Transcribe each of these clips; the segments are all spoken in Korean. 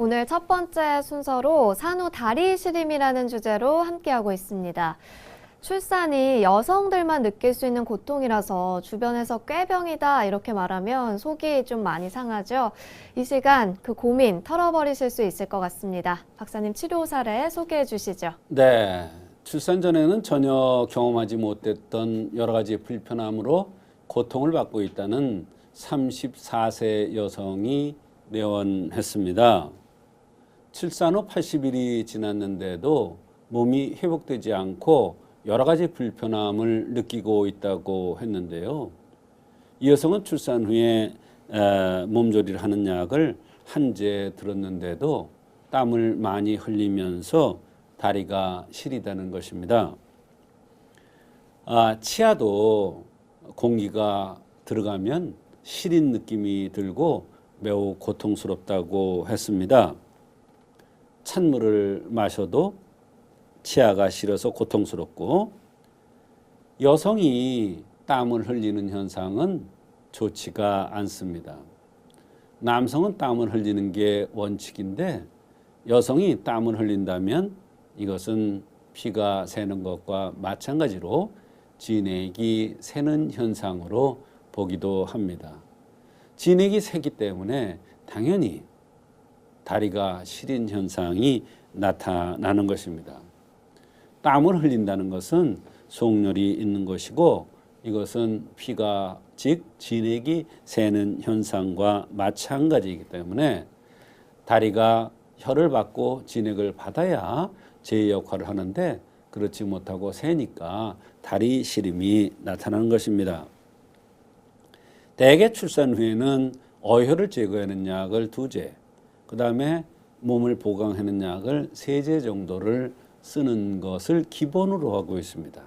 오늘 첫 번째 순서로 산후 다리 시림이라는 주제로 함께하고 있습니다. 출산이 여성들만 느낄 수 있는 고통이라서 주변에서 꾀병이다 이렇게 말하면 속이 좀 많이 상하죠. 이 시간 그 고민 털어버리실 수 있을 것 같습니다. 박사님 치료 사례 소개해 주시죠. 네, 출산 전에는 전혀 경험하지 못했던 여러 가지 불편함으로 고통을 받고 있다는 34세 여성이 내원했습니다. 출산 후 80일이 지났는데도 몸이 회복되지 않고 여러 가지 불편함을 느끼고 있다고 했는데요. 이 여성은 출산 후에 몸조리를 하는 약을 한 제 들었는데도 땀을 많이 흘리면서 다리가 시리다는 것입니다. 치아도 공기가 들어가면 시린 느낌이 들고 매우 고통스럽다고 했습니다. 찬물을 마셔도 치아가 시려서 고통스럽고, 여성이 땀을 흘리는 현상은 좋지가 않습니다. 남성은 땀을 흘리는 게 원칙인데 여성이 땀을 흘린다면 이것은 피가 새는 것과 마찬가지로 진액이 새는 현상으로 보기도 합니다. 진액이 새기 때문에 당연히 다리가 시린 현상이 나타나는 것입니다. 땀을 흘린다는 것은 속열이 있는 것이고, 이것은 피가 즉 진액이 새는 현상과 마찬가지이기 때문에 다리가 혈을 받고 진액을 받아야 제 역할을 하는데 그렇지 못하고 새니까 다리 시림이 나타나는 것입니다. 대개 출산 후에는 어혈을 제거하는 약을 2제, 그 다음에 몸을 보강하는 약을 3제 정도를 쓰는 것을 기본으로 하고 있습니다.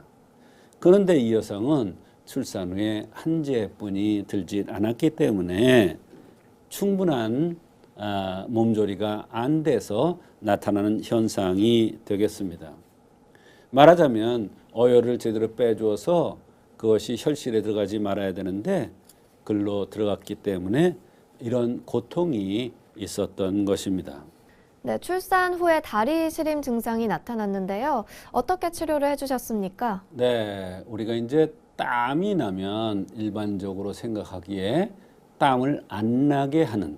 그런데 이 여성은 출산 후에 1제뿐이 들지 않았기 때문에 충분한 몸조리가 안 돼서 나타나는 현상이 되겠습니다. 말하자면 어혈을 제대로 빼줘서 그것이 혈실에 들어가지 말아야 되는데 글로 들어갔기 때문에 이런 고통이 있었던 것입니다. 네, 출산 후에 다리 시림 증상이 나타났는데요. 어떻게 치료를 해주셨습니까? 네, 우리가 이제 땀이 나면 일반적으로 생각하기에 땀을 안 나게 하는,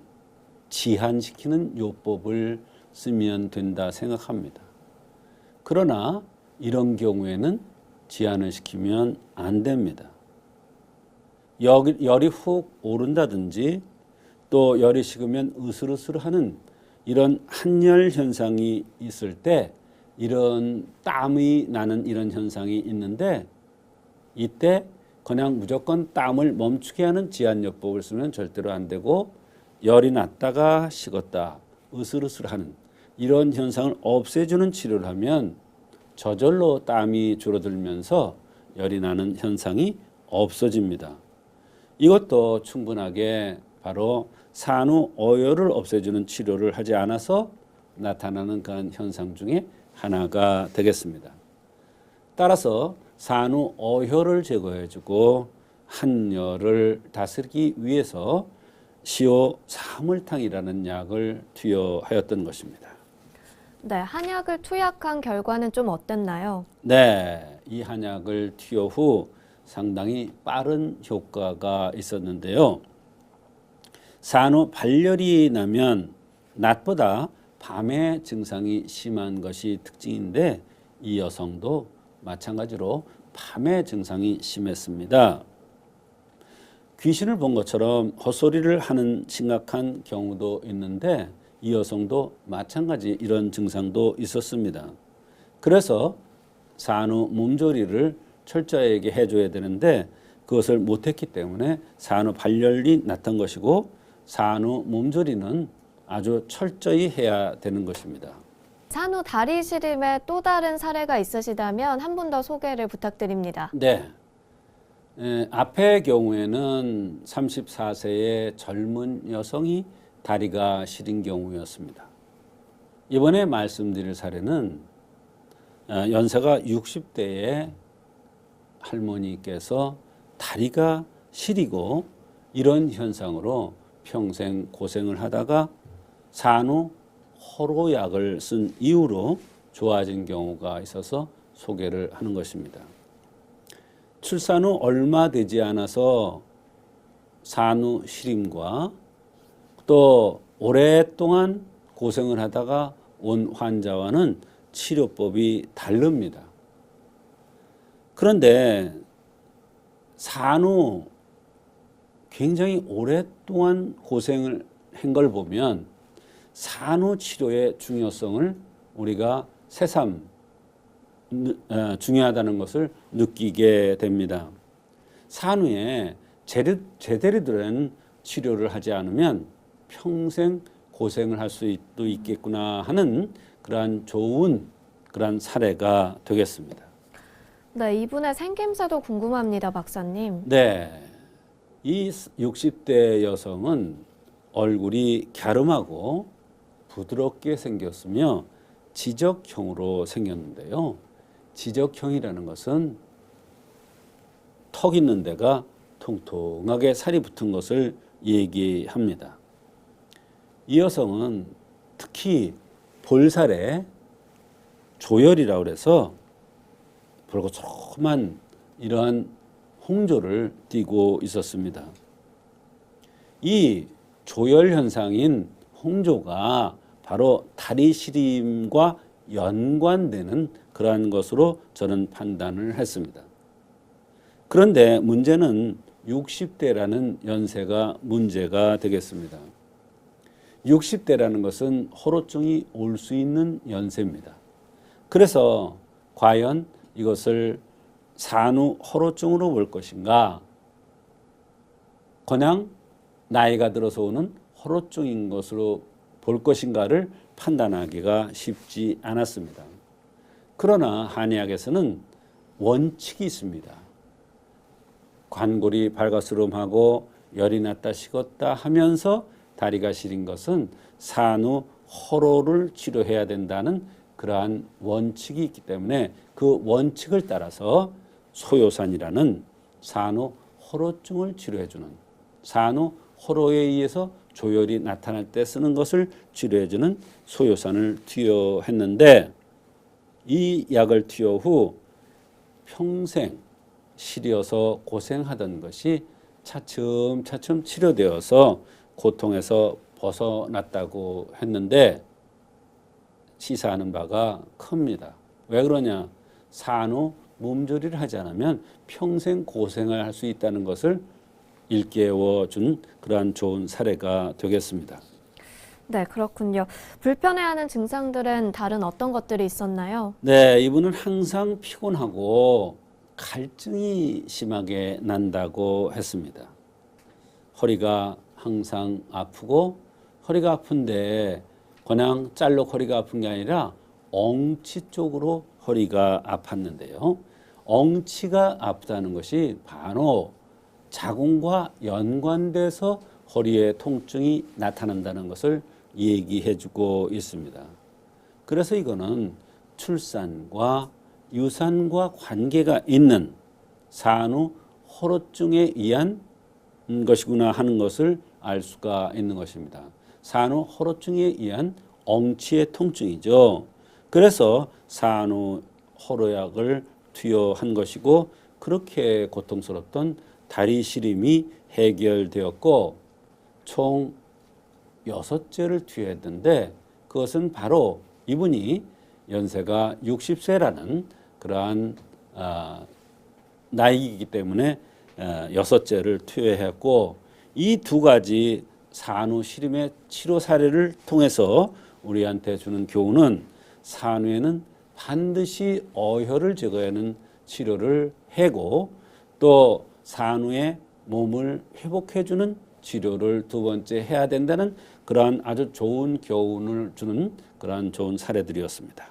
지한시키는 요법을 쓰면 된다 생각합니다. 그러나 이런 경우에는 지한을 시키면 안 됩니다. 열이 훅 오른다든지 또 열이 식으면 으슬으슬하는 이런 한열 현상이 있을 때 이런 땀이 나는 이런 현상이 있는데, 이때 그냥 무조건 땀을 멈추게 하는 지한요법을 쓰면 절대로 안 되고, 열이 났다가 식었다, 으슬으슬하는 이런 현상을 없애주는 치료를 하면 저절로 땀이 줄어들면서 열이 나는 현상이 없어집니다. 이것도 충분하게 바로 산후 어혈을 없애주는 치료를 하지 않아서 나타나는 그런 현상 중에 하나가 되겠습니다. 따라서 산후 어혈을 제거해주고 한열을 다스리기 위해서 시오 사물탕이라는 약을 투여하였던 것입니다. 네, 한약을 투약한 결과는 좀 어땠나요? 네, 이 한약을 투여 후 상당히 빠른 효과가 있었는데요. 산후 발열이 나면 낮보다 밤에 증상이 심한 것이 특징인데 이 여성도 마찬가지로 밤에 증상이 심했습니다. 귀신을 본 것처럼 헛소리를 하는 심각한 경우도 있는데 이 여성도 마찬가지 이런 증상도 있었습니다. 그래서 산후 몸조리를 철저하게 해줘야 되는데 그것을 못했기 때문에 산후 발열이 났던 것이고, 산후 몸조리는 아주 철저히 해야 되는 것입니다. 산후 다리 시림의 또 다른 사례가 있으시다면 한 분 더 소개를 부탁드립니다. 네, 앞의 경우에는 34세의 젊은 여성이 다리가 시린 경우였습니다. 이번에 말씀드릴 사례는 연세가 60대의 할머니께서 다리가 시리고 이런 현상으로 평생 고생을 하다가 산후 호로약을 쓴 이후로 좋아진 경우가 있어서 소개를 하는 것입니다. 출산 후 얼마 되지 않아서 산후 시림과 또 오랫동안 고생을 하다가 온 환자와는 치료법이 다릅니다. 그런데 산후 굉장히 오랫동안 고생을 한 걸 보면 산후 치료의 중요성을 우리가 새삼 중요하다는 것을 느끼게 됩니다. 산후에 제대로 된 치료를 하지 않으면 평생 고생을 할 수도 있겠구나 하는 그러한 좋은 그러한 사례가 되겠습니다. 네, 이분의 생김새도 궁금합니다, 박사님. 네, 이 60대 여성은 얼굴이 갸름하고 부드럽게 생겼으며 지적형으로 생겼는데요. 지적형이라는 것은 턱 있는 데가 통통하게 살이 붙은 것을 얘기합니다. 이 여성은 특히 볼살에 조혈이라고 해서 볼고 조그만 이러한 홍조를 띠고 있었습니다. 이 조혈 현상인 홍조가 바로 다리 시림과 연관되는 그러한 것으로 저는 판단을 했습니다. 그런데 문제는 60대라는 연세가 문제가 되겠습니다. 60대라는 것은 호로증이 올 수 있는 연세입니다. 그래서 과연 이것을 산후 호로증으로 볼 것인가, 그냥 나이가 들어서 오는 호로증인 것으로 볼 것인가를 판단하기가 쉽지 않았습니다. 그러나 한의학에서는 원칙이 있습니다. 관골이 발가스름하고 열이 났다 식었다 하면서 다리가 시린 것은 산후 호로를 치료해야 된다는 그러한 원칙이 있기 때문에 그 원칙을 따라서 소요산이라는 산후 호로증을 치료해주는, 산후 호로에 의해서 조혈이 나타날 때 쓰는 것을 치료해주는 소요산을 투여했는데, 이 약을 투여 후 평생 시려서 고생하던 것이 차츰차츰 치료되어서 고통에서 벗어났다고 했는데, 시사하는 바가 큽니다. 왜 그러냐? 산후 몸조리를 하지 않으면 평생 고생을 할 수 있다는 것을 일깨워준 그러한 좋은 사례가 되겠습니다. 네, 그렇군요. 불편해하는 증상들은 다른 어떤 것들이 있었나요? 네, 이분은 항상 피곤하고 갈증이 심하게 난다고 했습니다. 허리가 항상 아프고, 허리가 아픈데 그냥 짤록 허리가 아픈 게 아니라 엉치 쪽으로 허리가 아팠는데요. 엉치가 아프다는 것이 바로 자궁과 연관돼서 허리에 통증이 나타난다는 것을 얘기해주고 있습니다. 그래서 이거는 출산과 유산과 관계가 있는 산후 호로증에 의한 것이구나 하는 것을 알 수가 있는 것입니다. 산후 호로증에 의한 엉치의 통증이죠. 그래서 산후 호로약을 투여한 것이고, 그렇게 고통스럽던 다리 시림이 해결되었고, 총 6제를 투여했는데, 그것은 바로 이분이 연세가 60세라는 그러한 나이이기 때문에 6제를 투여했고, 이 두 가지 산후 시림의 치료 사례를 통해서 우리한테 주는 교훈은, 산후에는 반드시 어혈을 제거하는 치료를 하고, 또 산후에 몸을 회복해주는 치료를 두 번째 해야 된다는 그러한 아주 좋은 교훈을 주는 그러한 좋은 사례들이었습니다.